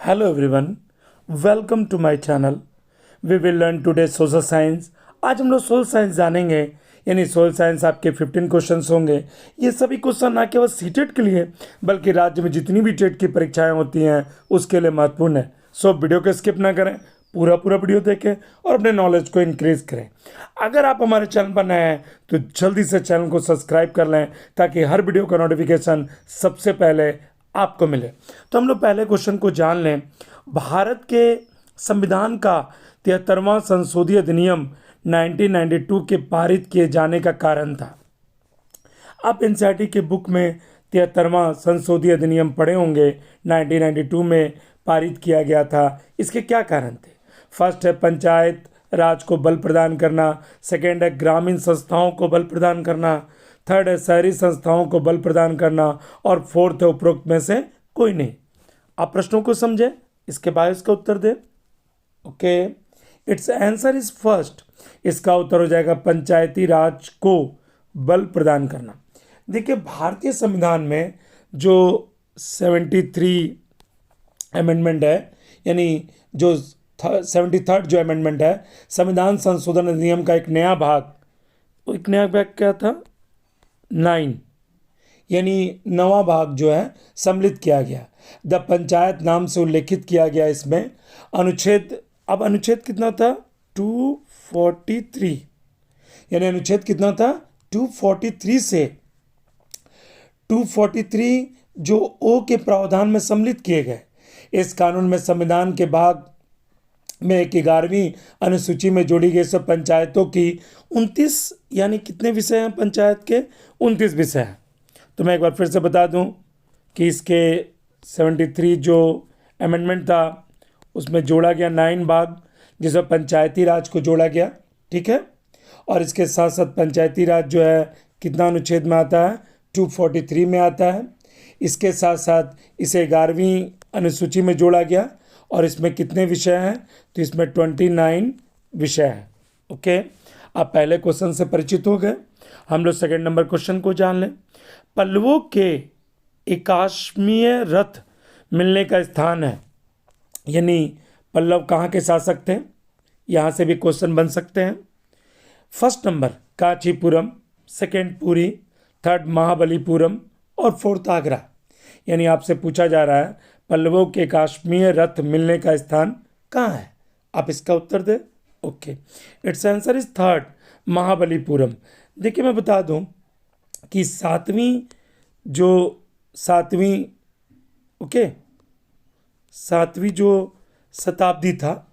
Hello everyone, welcome to my channel. We will learn today social science. आज हम लोग social science जानेंगे, यानी सोशल साइंस आपके 15 क्वेश्चंस होंगे। ये सभी क्वेश्चन ना केवल सीटेट के लिए बल्कि राज्य में जितनी भी टेट की परीक्षाएं होती हैं उसके लिए महत्वपूर्ण है। सो वीडियो को स्किप ना करें, पूरा वीडियो देखें और अपने नॉलेज को इंक्रीज करें। अगर आप हमारे चैनल पर नए हैं तो जल्दी से चैनल को सब्सक्राइब कर लें ताकि हर वीडियो का नोटिफिकेशन सबसे पहले आपको मिले। तो हम लोग पहले क्वेश्चन को जान लें। भारत के संविधान का 73वां संशोधनीय अधिनियम 1992 के पारित किए जाने का कारण था। आप एनसीईआरटी के बुक में 73वां संशोधनीय अधिनियम पढ़े होंगे, 1992 में पारित किया गया था। इसके क्या कारण थे? फर्स्ट है पंचायत राज को बल प्रदान करना, सेकेंड है ग्रामीण संस्थाओं को बल प्रदान करना, थर्ड है शहरी संस्थाओं को बल प्रदान करना और फोर्थ है उपरोक्त में से कोई नहीं। आप प्रश्नों को समझे, इसके बाद इसका उत्तर दे। Okay, it's answer is first. इसका उत्तर हो जाएगा पंचायती राज को बल प्रदान करना। देखिए, भारतीय संविधान में जो 73 अमेंडमेंट है, यानी जो 73rd जो अमेंडमेंट है, संविधान संशोधन अधिनियम का एक नया भाग क्या था? 9, यानी नवा भाग जो है सम्मिलित किया गया। द पंचायत नाम से उल्लेखित किया गया इसमें अनुच्छेद कितना था? 243, यानी अनुच्छेद कितना था? 243 से 243 जो ओ के प्रावधान में सम्मिलित किए गए। इस कानून में संविधान के भाग में एक 11वीं अनुसूची में जोड़ी गई सब पंचायतों की 29, यानी कितने विषय हैं पंचायत के? 29 विषय हैं। तो मैं एक बार फिर से बता दूं कि इसके 73 जो अमेंडमेंट था उसमें जोड़ा गया 9 भाग, जिसमें पंचायती राज को जोड़ा गया। ठीक है, और इसके साथ साथ पंचायती राज जो है कितना अनुच्छेद में आता है? 243 में आता है। इसके साथ साथ इसे 11वीं अनुसूची में जोड़ा गया और इसमें कितने विषय हैं? तो इसमें 29 विषय हैं। ओके, आप पहले क्वेश्चन से परिचित हो गए। हम लोग सेकंड नंबर क्वेश्चन को जान लें। पल्लवों के एकाश्मीय रथ मिलने का स्थान है, यानी पल्लव कहाँ के शासक थे? यहाँ से भी क्वेश्चन बन सकते हैं। First number Kanchipuram, second Puri, third Mahabalipuram और फोर्थ आगरा। यानी आपसे पूछा जा रहा है पल्लवों के काश्मीर रथ मिलने का स्थान कहाँ है? आप इसका उत्तर दें। Okay, it's answer is third, Mahabalipuram. देखिए, मैं बता दूं कि सातवीं जो शताब्दी था,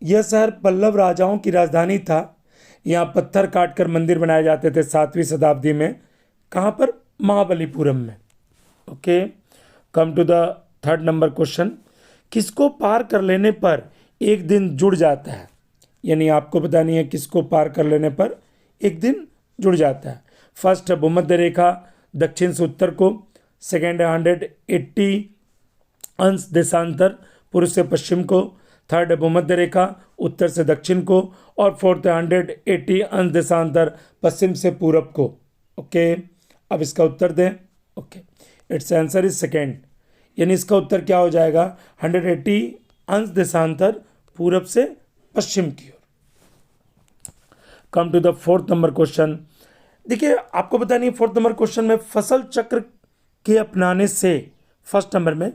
यह शहर पल्लव राजाओं की राजधानी था। यहाँ पत्थर काटकर मंदिर बनाए जाते थे 7वीं शताब्दी में। कहाँ पर? महाबलीपुरम में। Okay, come to the third number question. किसको पार कर लेने पर एक दिन जुड़ जाता है? यानी आपको बतानी है किसको पार कर लेने पर एक दिन जुड़ जाता है। फर्स्ट है भूमध्य रेखा, दक्षिण से उत्तर को। सेकेंड है 180 अंश देशांतर, पूर्व से पश्चिम को। थर्ड है भूमध्य रेखा, उत्तर से दक्षिण को। और फोर्थ है 180 अंश देशांतर, पश्चिम से पूरब को। ओके, अब इसका उत्तर दें। Okay, it's answer is second, यानी इसका उत्तर क्या हो जाएगा? 180 अंश देशांतर, पूरब से पश्चिम की ओर। Come to the fourth number question. देखिए, आपको बतानी है फोर्थ नंबर क्वेश्चन में फसल चक्र के अपनाने से फर्स्ट नंबर में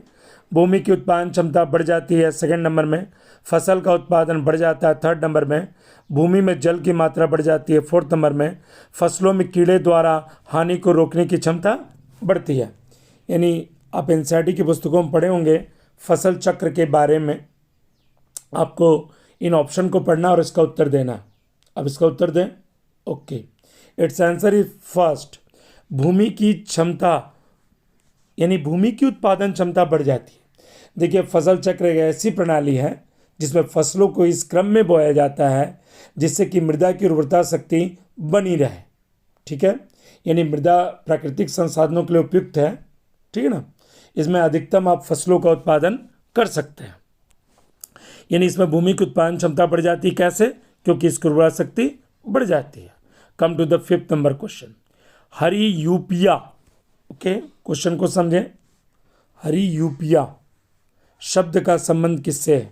भूमि की उत्पादन क्षमता बढ़ जाती है, सेकंड नंबर में फसल का उत्पादन बढ़ जाता है, थर्ड नंबर में भूमि में जल की मात्रा बढ़ जाती है, फोर्थ नंबर में फसलों में कीड़े द्वारा हानि को रोकने की क्षमता बढ़ती है। यानी आप एनसीईआरटी की पुस्तकों में पढ़े होंगे फसल चक्र के बारे में। आपको इन ऑप्शन को पढ़ना और इसका उत्तर देना। अब इसका उत्तर दें। Okay, it's answer is first, भूमि की क्षमता, यानी भूमि की उत्पादन क्षमता बढ़ जाती है। देखिए, फसल चक्र एक ऐसी प्रणाली है जिसमें फसलों को इस क्रम में बोया जाता है जिससे कि मृदा की उर्वरता शक्ति बनी रहे। ठीक है, यानी मृदा प्राकृतिक संसाधनों के लिए उपयुक्त है। ठीक है ना, इसमें अधिकतम आप फसलों का उत्पादन कर सकते हैं। यानी इसमें भूमि की उत्पादन क्षमता बढ़ जाती है। कैसे? क्योंकि इसकी उर्वरता शक्ति बढ़ जाती है। Come to the fifth number question. हरी यूपिया, ओके, क्वेश्चन को समझें। हरी यूपिया शब्द का संबंध किससे है?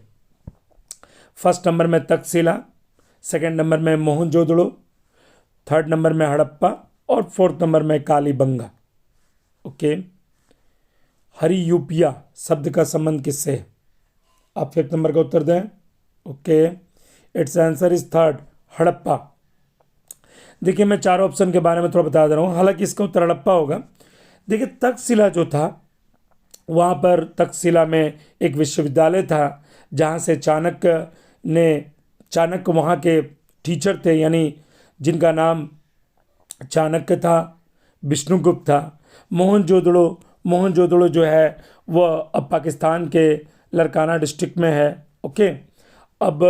फर्स्ट नंबर में तक्षशिला, सेकंड नंबर में मोहनजोदड़ो, थर्ड नंबर में हड़प्पा और फोर्थ नंबर में कालीबंगा। ओके, हरियूपिया शब्द का संबंध किससे है? आप फिफ्थ नंबर का उत्तर दें। Okay, it's answer is third, Harappa. देखिए मैं चार ऑप्शन के बारे में थोड़ा बता दे रहा हूँ, हालांकि इसका उत्तर हड़प्पा होगा। देखिए तक्षशिला जो था, वहाँ पर तक्षशिला में एक विश्वविद्यालय था जहाँ से चाणक्य वहाँ के टीचर थे, यानी जिनका नाम चाणक्य था, विष्णुगुप्त था। मोहनजोदड़ो जो है वह अब पाकिस्तान के लड़काना डिस्ट्रिक्ट में है। ओके, अब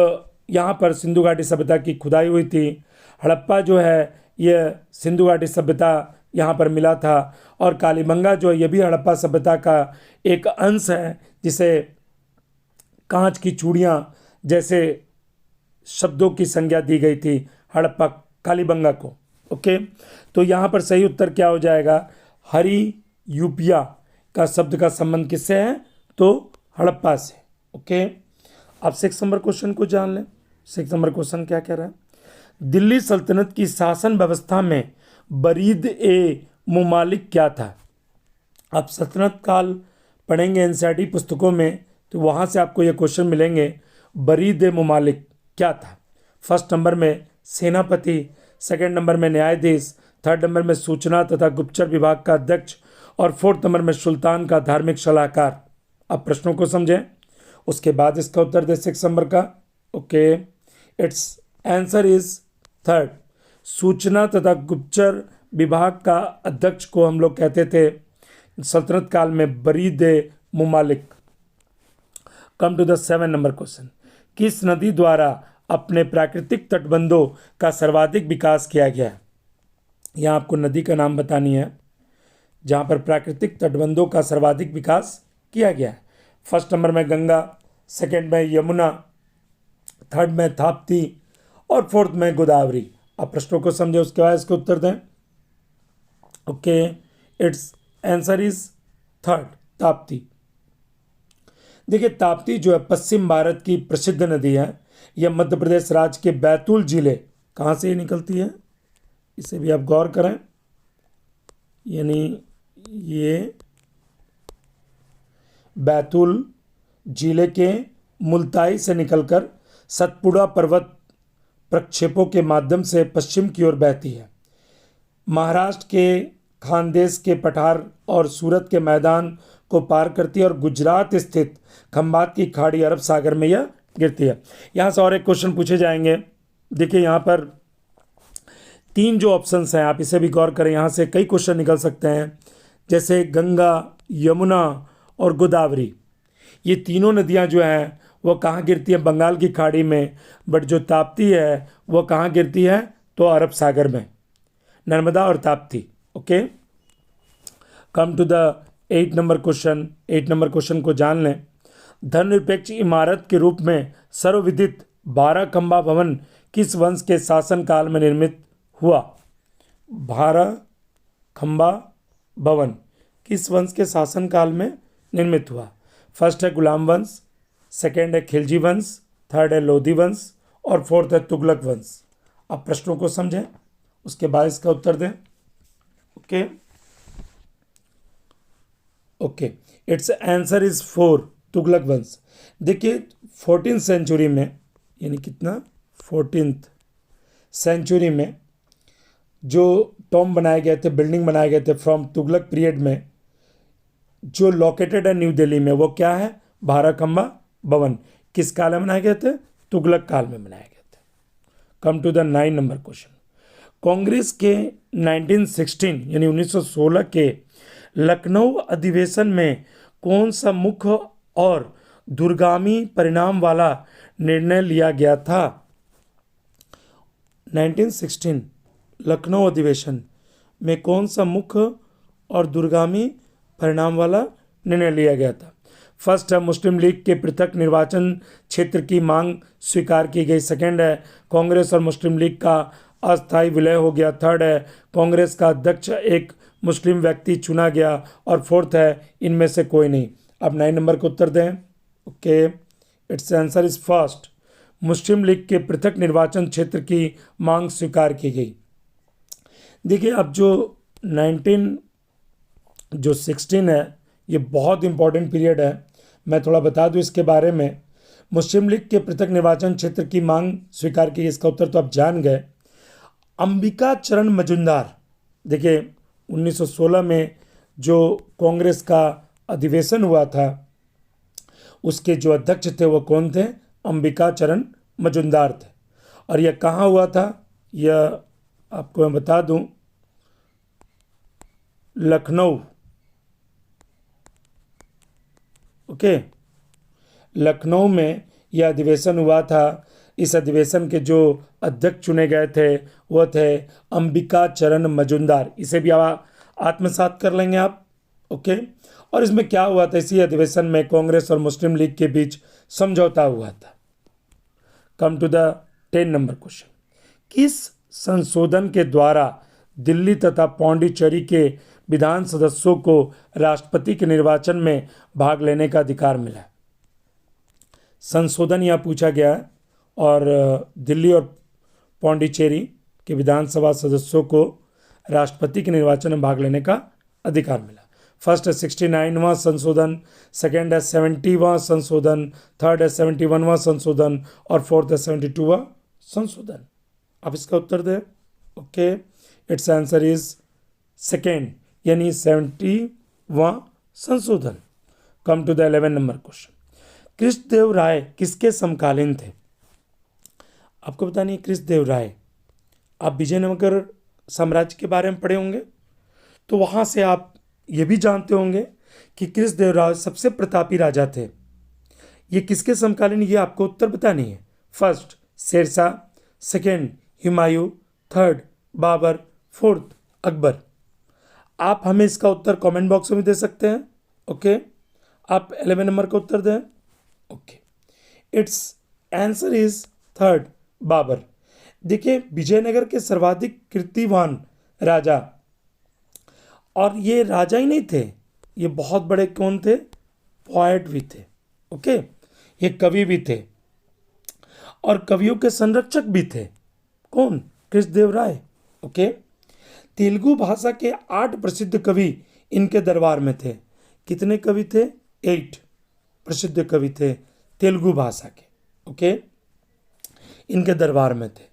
यहाँ पर सिंधु घाटी सभ्यता की खुदाई हुई थी। हड़प्पा जो है यह सिंधु घाटी सभ्यता यहाँ पर मिला था, और कालीबंगा जो है यह भी हड़प्पा सभ्यता का एक अंश है, जिसे कांच की चूड़ियाँ जैसे शब्दों की संज्ञा दी गई थी हड़प्पा कालीबंगा को। ओके, तो यहाँ पर सही उत्तर क्या हो जाएगा? हरियूपिया का शब्द का संबंध किससे है? तो हड़प्पा से। ओके, अब 6 नंबर क्वेश्चन को जान लें। 6 नंबर क्वेश्चन क्या कह रहा है? दिल्ली सल्तनत की शासन व्यवस्था में बरीद ए मुमालिक क्या था? आप सल्तनत काल पढ़ेंगे एनसीईआरटी पुस्तकों में, तो वहाँ से आपको ये क्वेश्चन मिलेंगे। बरीद ए मुमालिक क्या था? फर्स्ट नंबर में सेनापति, सेकंड नंबर में न्यायाधीश, थर्ड नंबर में सूचना तथा गुप्तचर विभाग का अध्यक्ष, और फोर्थ नंबर में सुल्तान का धार्मिक सलाहकार। आप प्रश्नों को समझें, उसके बाद इसका उत्तर दे 6 नंबर का। Okay, it's answer is third, सूचना तथा गुप्तचर विभाग का अध्यक्ष को हम लोग कहते थे सल्तनत काल में बरीद ए मुमालिक। Come to the 7 number question. किस नदी द्वारा अपने प्राकृतिक तटबंधों का सर्वाधिक विकास किया गया है? यहाँ आपको नदी का नाम बतानी है जहाँ पर प्राकृतिक तटबंधों का सर्वाधिक विकास किया गया है। फर्स्ट नंबर में गंगा, सेकंड में यमुना, थर्ड में ताप्ती और फोर्थ में गोदावरी। आप प्रश्नों को समझे, उसके बाद इसको उत्तर दें। Okay, it's answer is third, Tapti. देखिए ताप्ती जो है पश्चिम भारत की प्रसिद्ध नदी है। यह मध्य प्रदेश राज्य के बैतूल जिले, कहाँ से ये निकलती है इसे भी आप गौर करें, यानी ये बैतूल जिले के मुल्ताई से निकलकर सतपुड़ा पर्वत प्रक्षेपों के माध्यम से पश्चिम की ओर बहती है। महाराष्ट्र के खानदेश के पठार और सूरत के मैदान को पार करती है और गुजरात स्थित खंबात की खाड़ी अरब सागर में यह गिरती है। यहाँ से और एक क्वेश्चन पूछे जाएंगे। देखिए यहाँ पर 3 जो ऑप्शंस हैं, आप इसे भी गौर करें, यहाँ से कई क्वेश्चन निकल सकते हैं, जैसे गंगा, यमुना और गोदावरी। ये तीनों नदियाँ जो हैं वो कहाँ गिरती है? बंगाल की खाड़ी में। बट जो ताप्ती है वो कहाँ गिरती है? तो अरब सागर में, नर्मदा और Tapti. Okay, come to the 8 number question. 8 number question को जान लें। धर्मनिरपेक्ष इमारत के रूप में सर्वविदित 12 खंबा भवन किस वंश के शासन काल में निर्मित हुआ? 12 खंबा भवन किस वंश के शासन काल में निर्मित हुआ? फर्स्ट है गुलाम वंश, सेकेंड है खिलजी वंश, थर्ड है लोधी वंश और फोर्थ है तुगलक वंश। आप प्रश्नों को समझें, उसके बाद इसका उत्तर दें। Okay okay, it's answer is 4, Tughlaq वंश। देखिए 14th सेंचुरी में, यानी कितना 14th सेंचुरी में जो टॉम बनाए गए थे, बिल्डिंग बनाए गए थे फ्रॉम तुगलक पीरियड में, जो लोकेटेड है न्यू दिल्ली में, वो क्या है? 12 खंबा भवन। किस काल में बनाए गए थे? तुगलक काल में बनाए गए थे। Come to the 9 number question. Congress के 1916 यानी 1916 के लखनऊ अधिवेशन में कौन सा मुख्य और दूरगामी परिणाम वाला निर्णय लिया गया था? 1916 लखनऊ अधिवेशन में कौन सा मुख्य और दूरगामी परिणाम वाला निर्णय लिया गया था? फर्स्ट है मुस्लिम लीग के पृथक निर्वाचन क्षेत्र की मांग स्वीकार की गई। सेकंड है कांग्रेस और मुस्लिम लीग का अस्थायी विलय हो गया। थर्ड है कांग्रेस का अध्यक्ष एक मुस्लिम व्यक्ति चुना गया। और फोर्थ है इनमें से कोई नहीं। अब 9 नंबर को उत्तर दें। Okay, it's answer is first. Muslim league के पृथक निर्वाचन क्षेत्र की मांग स्वीकार की गई। देखिए अब जो 16 है ये बहुत इंपॉर्टेंट पीरियड है। मैं थोड़ा बता दूं इसके बारे में। मुस्लिम लीग के पृथक निर्वाचन क्षेत्र की मांग स्वीकार की, इसका उत्तर तो आप जान गए। अंबिका चरण मजुमदार, देखिए 1916 में जो कांग्रेस का अधिवेशन हुआ था उसके जो अध्यक्ष थे वो कौन थे? अंबिका चरण मजुमदार थे। और यह कहाँ हुआ था? यह आपको मैं बता दूं, लखनऊ। ओके, लखनऊ में यह अधिवेशन हुआ था। इस अधिवेशन के जो अध्यक्ष चुने गए थे वो थे अंबिका चरण मजुमदार। इसे भी आप आत्मसात कर लेंगे आप। ओके, और इसमें क्या हुआ था? इसी अधिवेशन में कांग्रेस और मुस्लिम लीग के बीच समझौता हुआ था। Come to the 10 number question. किस संशोधन के द्वारा दिल्ली तथा पौंडीचेरी के विधान सदस्यों को राष्ट्रपति के निर्वाचन में भाग लेने का अधिकार मिला? संशोधन यहाँ पूछा गया है और दिल्ली और पौंडीचेरी के विधानसभा सदस्यों को राष्ट्रपति के निर्वाचन में भाग लेने का अधिकार मिला। फर्स्ट है 69वां संशोधन, सेकेंड है 70वां संशोधन, थर्ड है 71वां संशोधन और फोर्थ है 72वां संशोधन। आप इसका उत्तर दें। Okay, it's answer is second, यानी 70वां संशोधन। Come to the 11 number question. Krishnadeva Raya किसके समकालीन थे? आपको पता नहीं कृष्णदेव राय, आप विजयनगर साम्राज्य के बारे में पढ़े होंगे तो वहाँ से आप ये भी जानते होंगे कि कृष्णदेव राय सबसे प्रतापी राजा थे। ये किसके समकालीन, ये आपको उत्तर बतानी है। First Shershah, second Humayun, third Babur, fourth Akbar. आप हमें इसका उत्तर कमेंट बॉक्स में दे सकते हैं। ओके, आप 11 नंबर का उत्तर दें। Okay, it's answer is third Babur. देखिए विजयनगर के सर्वाधिक कीर्तिवान राजा, और ये राजा ही नहीं थे, ये बहुत बड़े कौन थे? पोएट भी थे। ओके, ये कवि भी थे और कवियों के संरक्षक भी थे। कौन? कृष्णदेव राय। ओके, तेलुगु भाषा के 8 प्रसिद्ध कवि इनके दरबार में थे। कितने कवि थे? 8 प्रसिद्ध कवि थे तेलुगु भाषा के। ओके, इनके दरबार में थे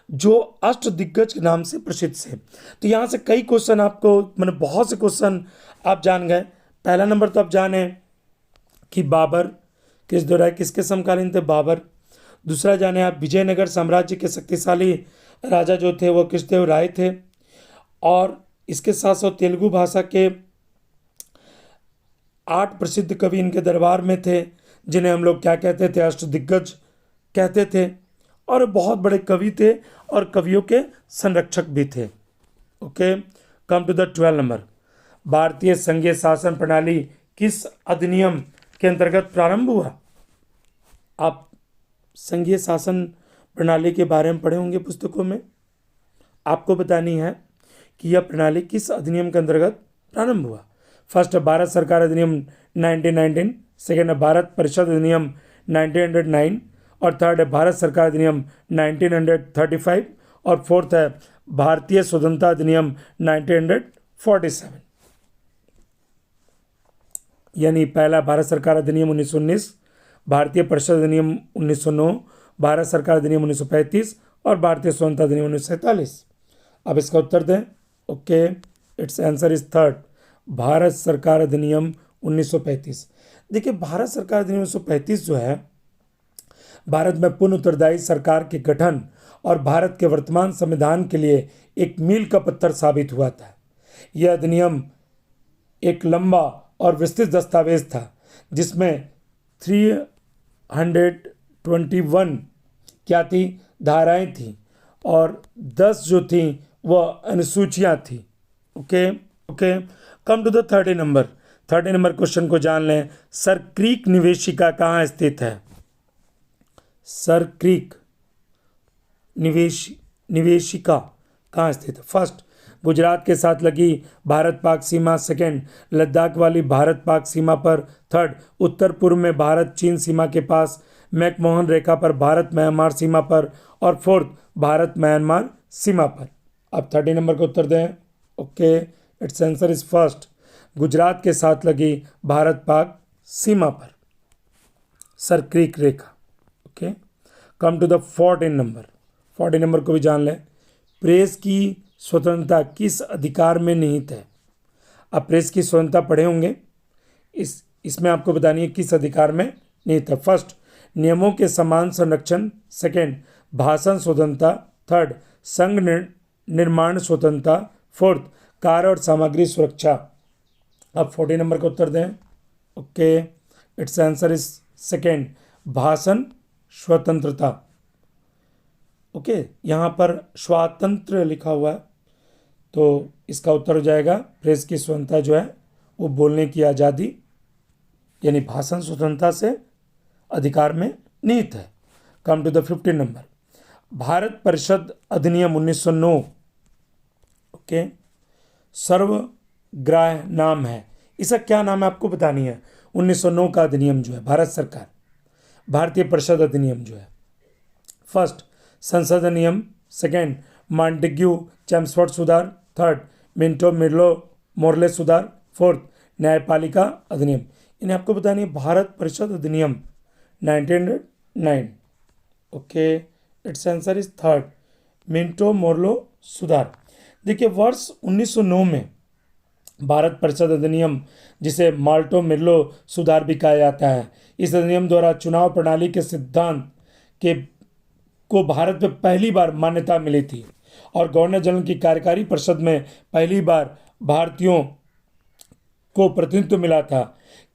जो अष्ट दिग्गज के नाम से प्रसिद्ध थे। तो यहाँ से कई क्वेश्चन आपको, मैंने बहुत से क्वेश्चन आप जान गए। पहला नंबर तो आप जाने कि बाबर, कृष्णदेव राय किसके समकालीन थे? बाबर। दूसरा जाने आप विजयनगर साम्राज्य के शक्तिशाली राजा जो थे वो कृष्णदेव राय थे। और इसके साथ साथ तेलुगु भाषा के 8 प्रसिद्ध कवि इनके दरबार में थे जिन्हें हम लोग क्या कहते थे? अष्ट दिग्गज कहते थे। और बहुत बड़े कवि थे और कवियों के संरक्षक भी थे। Okay, come to the 12 number. भारतीय संघीय शासन प्रणाली किस अधिनियम के अंतर्गत प्रारंभ हुआ? आप संघीय शासन प्रणाली के बारे में पढ़े होंगे पुस्तकों में। आपको बतानी है कि यह प्रणाली किस अधिनियम के अंतर्गत प्रारंभ हुआ। फर्स्ट है भारत सरकार अधिनियम 1919, सेकेंड है भारत परिषद अधिनियम 1909 और थर्ड है भारत सरकार अधिनियम 1935 और फोर्थ है भारतीय स्वतंत्रता अधिनियम 1947। यानी पहला भारत सरकार अधिनियम 1919, भारतीय परिषद अधिनियम 1909, भारत सरकार अधिनियम 1935 और भारतीय स्वतंत्रता अधिनियम 1947। अब इसका उत्तर दें। Okay, it's answer is third, Bharat सरकार अधिनियम 1935। देखिए भारत सरकार अधिनियम 1935 जो है भारत में पूर्ण उत्तरदायी सरकार के गठन और भारत के वर्तमान संविधान के लिए एक मील का पत्थर साबित हुआ था। यह अधिनियम एक लंबा और विस्तृत दस्तावेज था जिसमें 321 क्या थी? धाराएं थी और 10 जो थी वह अनुसूचियां थी। Okay okay, come to the 30 number. 30 number question को जान लें। सर क्रीक निवेशिका कहाँ स्थित है? सर क्रीक निवेशिका कहाँ स्थित है? फर्स्ट गुजरात के साथ लगी भारत पाक सीमा, सेकेंड लद्दाख वाली भारत पाक सीमा पर, थर्ड उत्तर पूर्व में भारत चीन सीमा के पास मैकमोहन रेखा पर भारत म्यांमार सीमा पर, और फोर्थ भारत म्यांमार सीमा पर। अब 30 नंबर का उत्तर दें। Okay, it's answer is first, Gujarat के साथ लगी भारत पाक सीमा पर सर क्रीक रेखा। Okay, come to the 14 number. 14 number को भी जान लें। प्रेस की स्वतंत्रता किस अधिकार में निहित है? अब प्रेस की स्वतंत्रता पढ़े होंगे, इसमें आपको बतानी है किस अधिकार में निहित है। फर्स्ट नियमों के समान संरक्षण, सेकेंड भाषण स्वतंत्रता, थर्ड संघ निर्माण स्वतंत्रता, फोर्थ कार्य और सामग्री सुरक्षा। अब 40 नंबर का उत्तर दें। Okay, it's answer is second भाषण स्वतंत्रता। ओके, यहाँ पर स्वातंत्र लिखा हुआ है, तो इसका उत्तर हो जाएगा प्रेस की स्वतंत्रता जो है वो बोलने की आज़ादी यानी भाषण स्वतंत्रता से अधिकार में निहित है। Come to the 15 number. Bharat परिषद अधिनियम 1909 ओके सर्वग्राह्य नाम है, इसका क्या नाम है आपको बतानी है। 1909 का अधिनियम जो है भारत सरकार, भारतीय परिषद अधिनियम जो है, फर्स्ट संसद अधिनियम, सेकेंड मॉन्टेग्यू चैम्सफोर्ड सुधार, थर्ड मिंटो मोर्ले सुधार, फोर्थ न्यायपालिका अधिनियम। इन्हें आपको बतानी है भारत परिषद अधिनियम 1909। Okay, it's answer is third Minto Morley सुधार। देखिए वर्ष 1909 में भारत परिषद अधिनियम, जिसे माल्टो मिर्लो सुधार भी कहा जाता है, इस अधिनियम द्वारा चुनाव प्रणाली के सिद्धांत के को भारत में पहली बार मान्यता मिली थी और गवर्नर जनरल की कार्यकारी परिषद में पहली बार भारतीयों को प्रतिनिधित्व मिला था।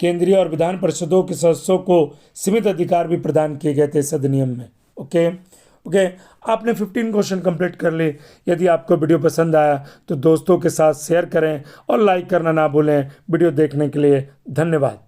केंद्रीय और विधान परिषदों के सदस्यों को सीमित अधिकार भी प्रदान किए गए थे इस अधिनियम में। ओके, आपने 15 क्वेश्चन कंप्लीट कर लिए। यदि आपको वीडियो पसंद आया तो दोस्तों के साथ शेयर करें और लाइक करना ना भूलें। वीडियो देखने के लिए धन्यवाद।